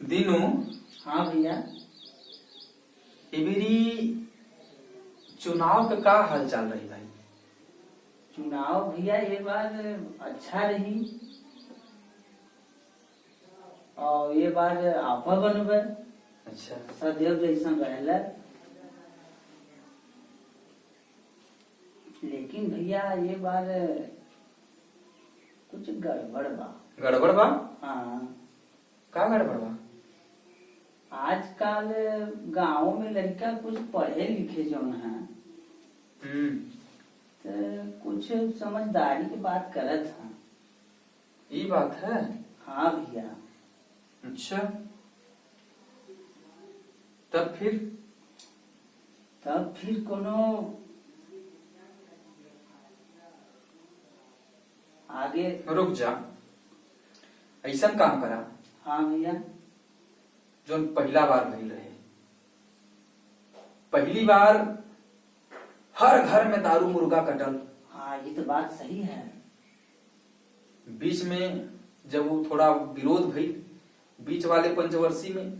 दीनू। हाँ भैया। मेरी चुनाव का हाल चाल रही भाई? चुनाव भैया ये बार अच्छा रही और ये बार आपा बनबे। अच्छा। सदैव जैसा रहला। लेकिन भैया ये बार कुछ गड़बड़ बा। गड़बड़ बा? हाँ। का गड़बड़ बा? आजकल गांव में लड़का कुछ पढ़े लिखे जो है तो कुछ समझदारी की बात करत है। ये बात है? हाँ भैया। अच्छा, तब फिर कोनो आगे रुक जा। ऐसा काम करा। हाँ भैया। जो पहला बार भइल रहे, पहली बार हर घर में दारू मुर्गा कटल। हाँ ये तो बात सही है। बीच में जब वो थोड़ा विरोध भइल, बीच वाले पंचवर्षीय में,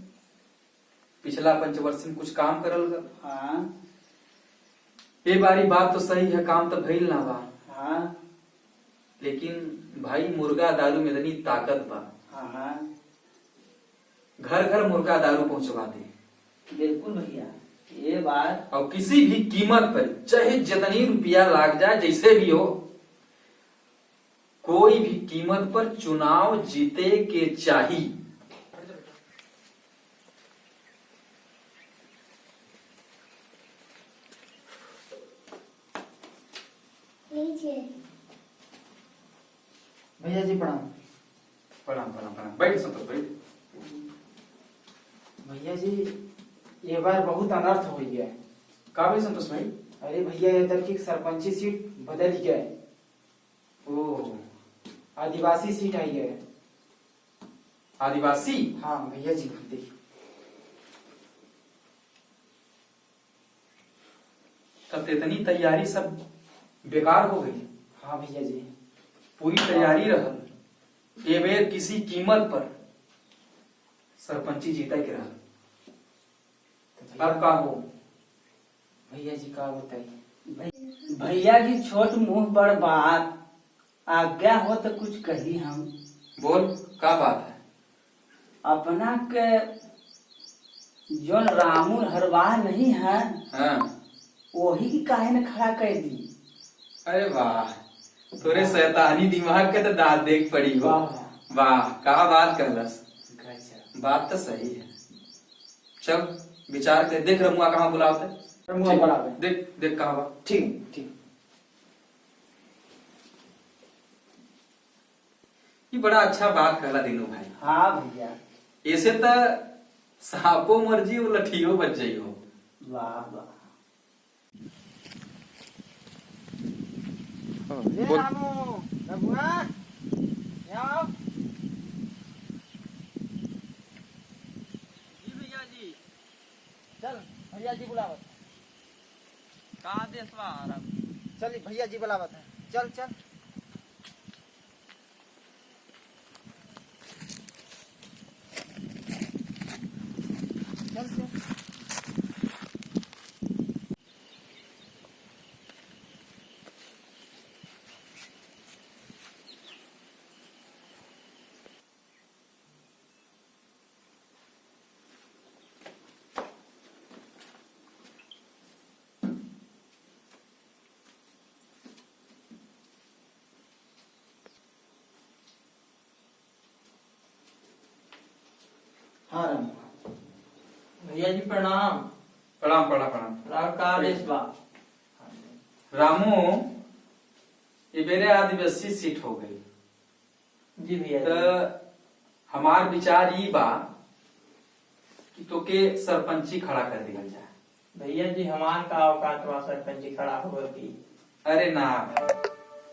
पिछला पंचवर्षीय में कुछ काम करल गल। हाँ। ये बारी बात तो सही है, काम तो भइल ना बा। हाँ। लेकिन भाई मुर्गा दारू में इतनी ताकत बा। हाँ। घर घर मुर्गा दारू पहुंचवा दे। बिल्कुल भैया। ये बात और किसी भी कीमत पर, चाहे जितनी रुपया लाग जाए, जैसे भी हो, कोई भी कीमत पर चुनाव जीते के चाहिए। भैया जी प्रणाम। प्रणाम प्रणाम प्रणाम। बैठ संतोष, बैठ। भैया जी ये बार बहुत अनर्थ हो गया है। का भाई संतोष भाई? अरे भैया इधर की सरपंची सीट बदल गया है। ओ, आदिवासी सीट आई है। आदिवासी? हाँ भैया जी देखिए। तब इतनी तैयारी सब बेकार हो गई। हाँ भैया जी। पूरी तैयारी रहल, ये बेर किसी कीमत पर सरपंची जीता के रहल। अब का हो? भैया जी का बताइए। भैया जी छोट मुंह बड़ बात, आज्ञा हो तो कुछ कही हम। बोल, का बात है? अपना के जो रामू हरवाह नहीं है, हाँ। वही की काहे न खड़ा कर दी। अरे वाह, तोरे शैतानी दिमाग के तो दांत देख पड़ी हो। वाह। वाह, का बात करलस। गजब। बात तो सही है। चल विचार कर देख, रमुआ कहाँ बुलावते? रमुआ बुलावे। देख देख कहाँ बा। ठीक ठीक। ये बड़ा अच्छा बात कहला दीनू भाई। हाँ भैया। ऐसे तो सांपो मर्जी और लठियो बच जाइ हो। वाह वाह। बोल। रामू, रमुआ, आओ। जी भैया जी। चल भैया जी बुलावत। कहाँ देशवा आ रहा? चल भैया जी बुलावत है। चल चल। चल चल। हाँ रमुआ। भैया जी प्रणाम। प्रणाम प्रणाम प्रणाम। राव का आदेश बा? रामू, ये मेरे आदिवासी सीट हो गई। जी भैया तो जी। हमार विचार ये बा कि तोके सरपंची खड़ा कर दिया जाए। भैया जी हमार का औकात बा सरपंच खड़ा होगा की? अरे ना,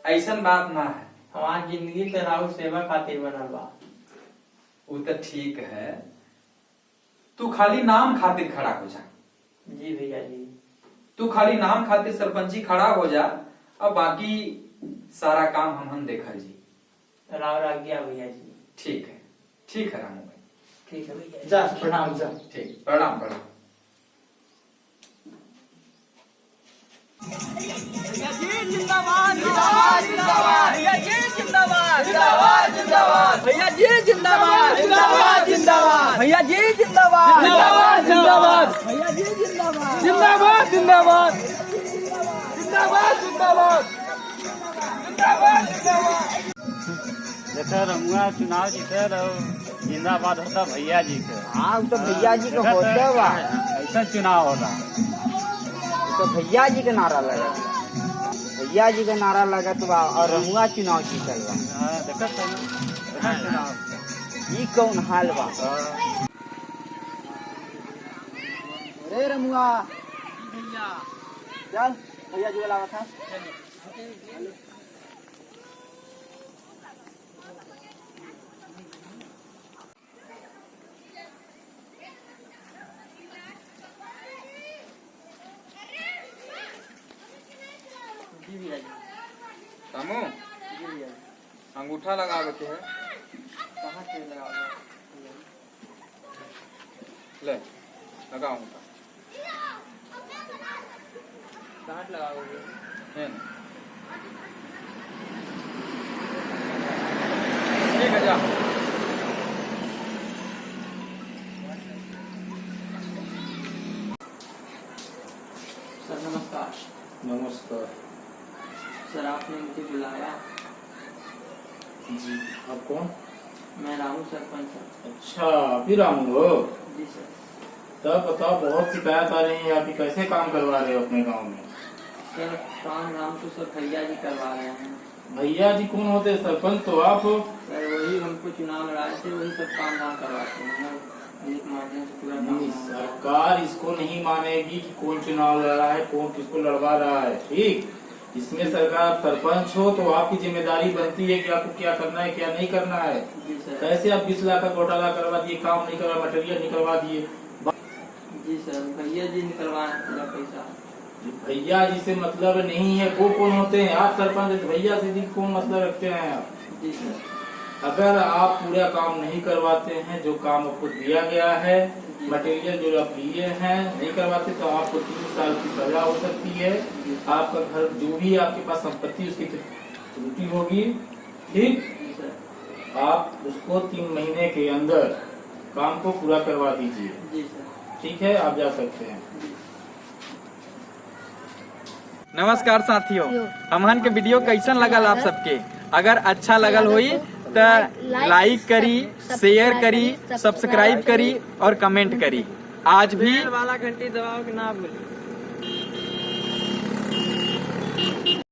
ऐसन बात ना है। हमार जिंदगी तो राव सेवा खातिर बनल बा। वो तो ठीक है, तू खाली नाम खातिर खड़ा हो जा। जी भैया जी। तू खाली नाम खातिर सरपंची खड़ा हो जा, अब बाकी सारा काम हम देखा जी। राव आज्ञा भैया जी। ठीक है रामू भाई। ठीक है भैया जा प्रणाम जा। ठीक, प्रणाम प्रणाम। भैया जी जिंदाबाद जिंदाबाद जिंदाबाद भैया जी जिंदाबाद जिंदाबाद जिंदाबाद भैया जी जिंदाबाद जिंदाबाद जिंदाबाद भैया जी जिंदाबाद जिंदाबाद जिंदाबाद भैया जी जिंदाबाद जिंदाबाद जिंदाबाद जिंदाबाद जिंदाबाद जिंदाबाद जिंदाबाद। देखो रमुआ चुनाव जीते रहो, जिंदाबाद होता भैया जी के। हाँ तो भैया जी का होता बा, ऐसा चुनाव होता तो भैया जी का नारा लगा, भैया जी का नारा लगा तो और रमुआ चुनाव जीतल बा। देखो चुनाव ई कौन हाल बा? अरे रमुआ भैया चल भैया जी वाला था। रामू अंगूठा लगावे के है, कहाँ से लगाओगे? ले लगाओ अंगूठा। कहाँ से लगाओगे? है ना? ठीक है जा। सर नमस्कार। नमस्कार सर आपने मुझे बुलाया। जी, आप कौन? मैं रामू सरपंच सर। अच्छा आप ही रामू हो? जी सर। तब बताओ, बहुत शिकायत आ रही है आपकी, कैसे काम करवा रहे हो अपने गांव में? सर काम राम तो सर भैया जी करवा रहे हैं। भैया जी कौन होते हैं? सरपंच तो आप हो। सर वही हमको चुनाव लड़ाए थे, वही सब काम धाम करवाते हैं, एक माध्यम से पूरा काम नहीं, धाम। सरकार इसको नहीं मानेगी कि कौन चुनाव लड़ रहा है, कौन किसको लड़वा रहा है। ठीक, इसमें सरकार सरपंच हो तो आपकी जिम्मेदारी बनती है कि आपको क्या करना है क्या नहीं करना है। जी सर। कैसे आप 20 लाख का घोटाला करवा दिए, काम नहीं करवा, मटेरियल नहीं करवा दिए। जी सर भैया जी निकलवाए पूरा पैसा। भैया जी से मतलब नहीं है, वो कौन होते हैं? आप सरपंच, भैया से जी कौन मतलब रखते हैं आप? जी सर। अगर आप पूरा काम नहीं करवाते हैं, जो काम आपको दिया गया है, मटेरियल जो आप लिए हैं नहीं करवाते, तो आपको 3 साल की सजा हो सकती है। आपका घर जो भी आपके पास संपत्ति उसकी त्रुटि होगी। ठीक, जी सर। आप उसको 3 महीने के अंदर काम को पूरा करवा दीजिए। जी सर। ठीक है, आप जा सकते हैं। नमस्कार साथियों, हमहन के वीडियो कैसन लगल आप सबके? अगर अच्छा लगल होई तो लाइक करी, शेयर करी, सब्सक्राइब करी और कमेंट करी। आज भी वाला घंटी दबाओ कि ना भूलिए।